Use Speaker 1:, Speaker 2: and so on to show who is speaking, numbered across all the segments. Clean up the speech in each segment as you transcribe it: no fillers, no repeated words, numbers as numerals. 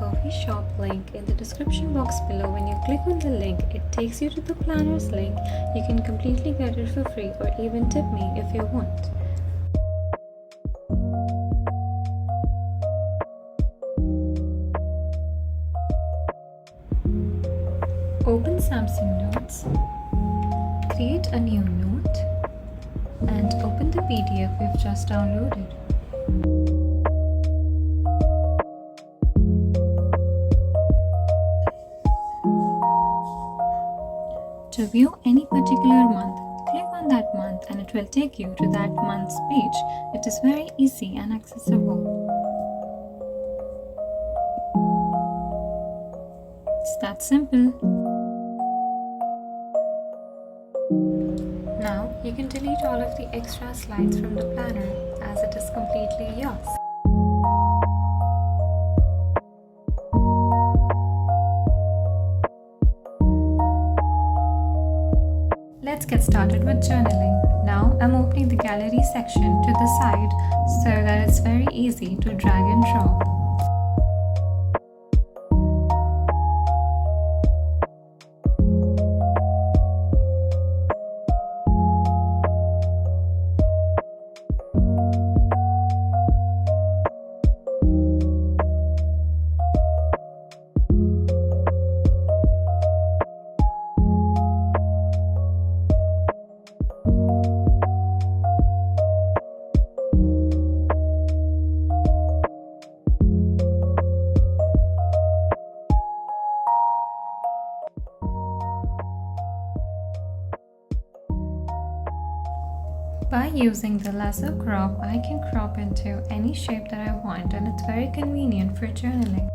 Speaker 1: coffee shop link in the description box below. When you click on the link, it takes you to the planner's link. You can completely get it for free or even tip me if you want. Open Samsung Notes, create a new note, and open the PDF we've just downloaded. To view any particular month, click on that month and it will take you to that month's page. It is very easy and accessible. It's that simple. Now you can delete all of the extra slides from the planner as it is completely yours. Let's get started with journaling. Now I'm opening the gallery section to the side so that it's very easy to drag and drop. By using the lasso crop, I can crop into any shape that I want, and it's very convenient for journaling.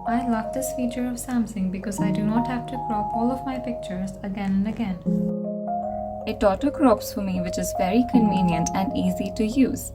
Speaker 1: I love this feature of Samsung because I do not have to crop all of my pictures again and again. It auto crops for me, which is very convenient and easy to use.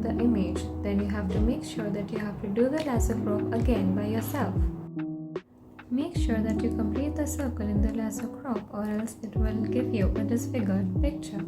Speaker 1: the image, then you have to make sure that you have to do the lasso crop again by yourself. Make sure that you complete the circle in the lasso crop or else it will give you a disfigured picture.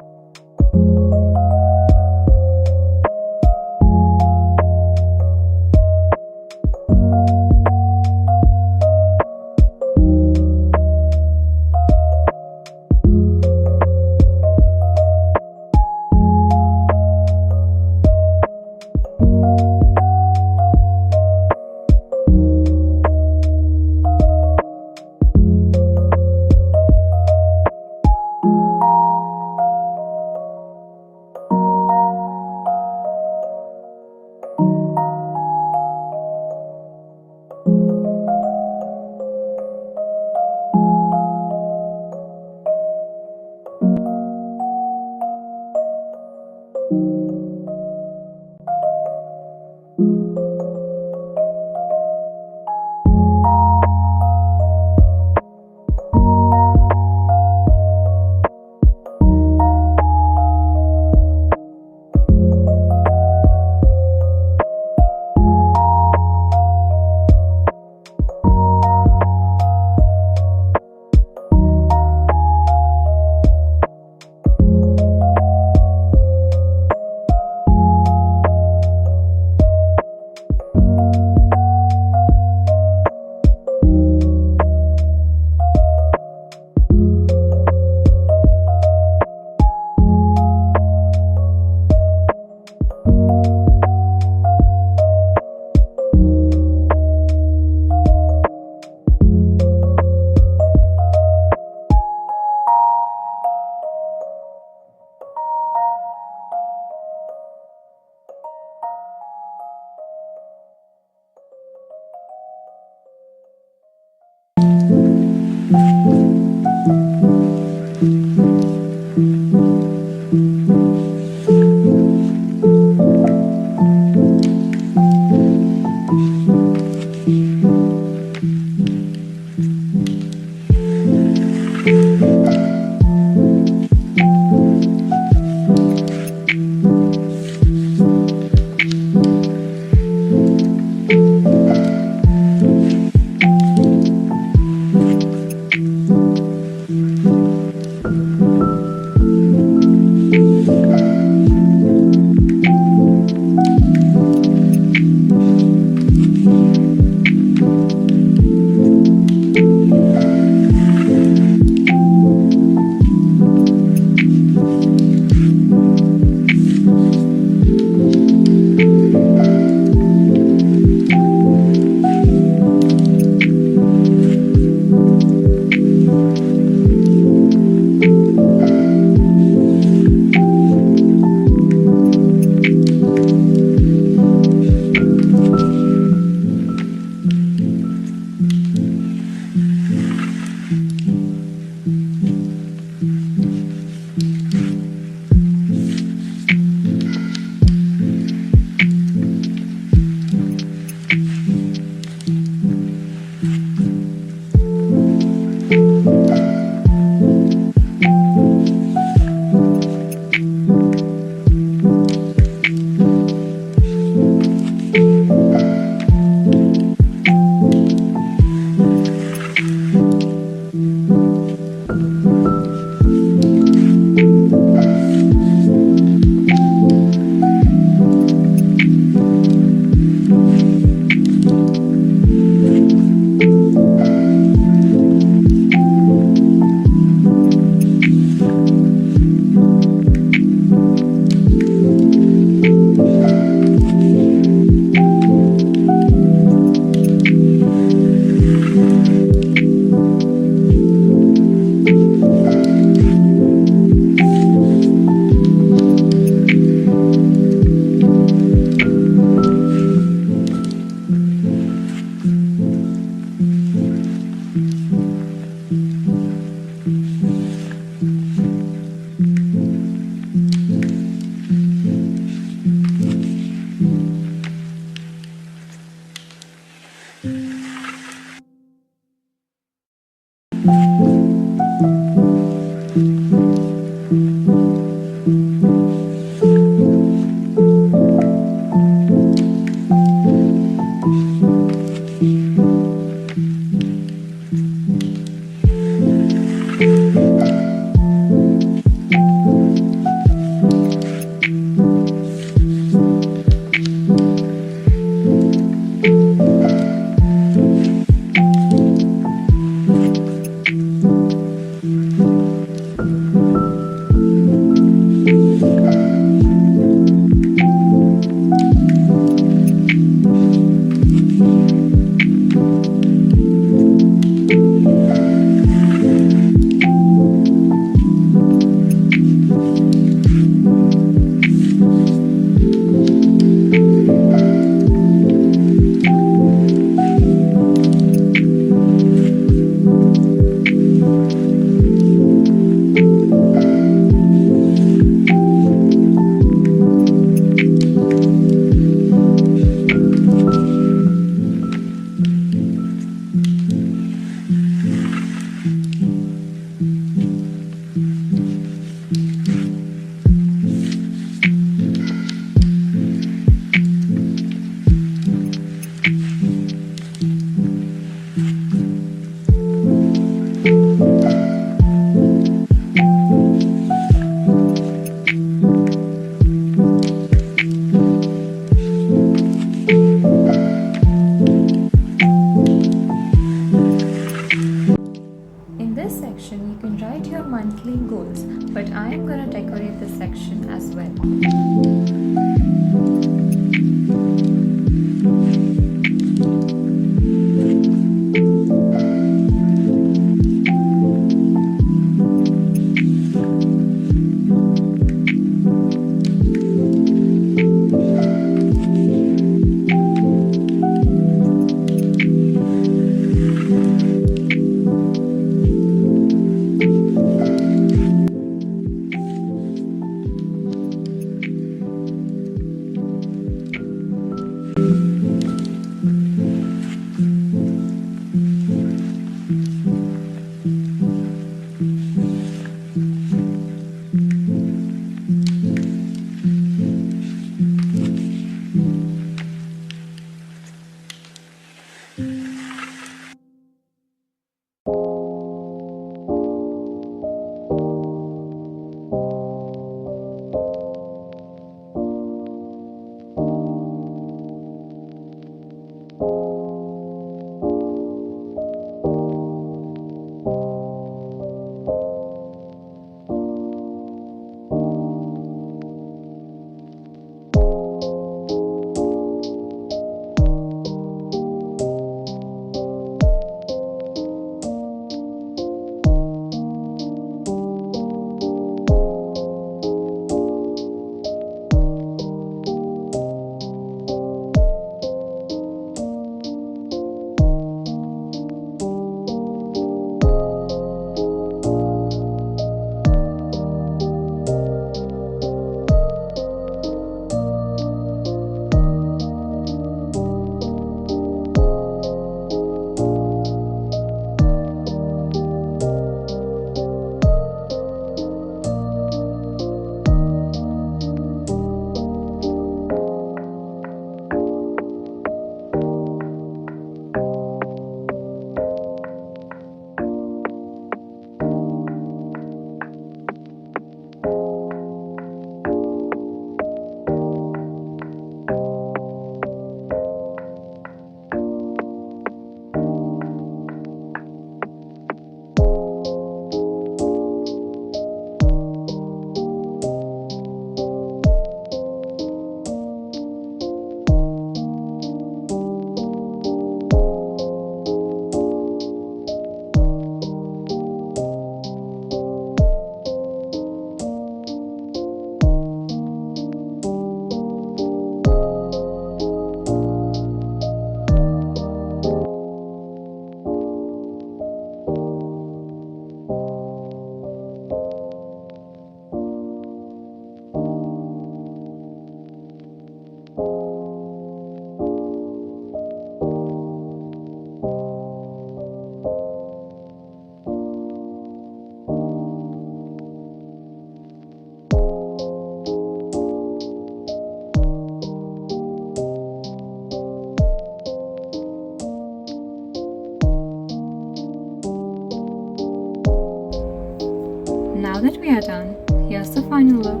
Speaker 1: Now that we are done, here's the final look.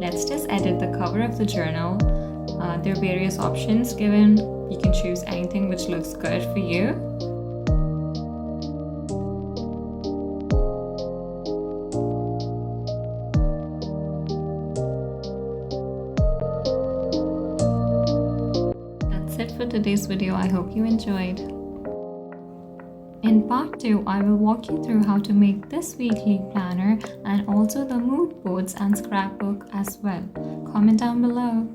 Speaker 1: Let's just edit the cover of the journal. There are various options given. You can choose anything which looks good for you. That's it for today's video. I hope you enjoyed. In part 2, I will walk you through how to make this weekly planner and also the mood boards and scrapbook as well. Comment down below.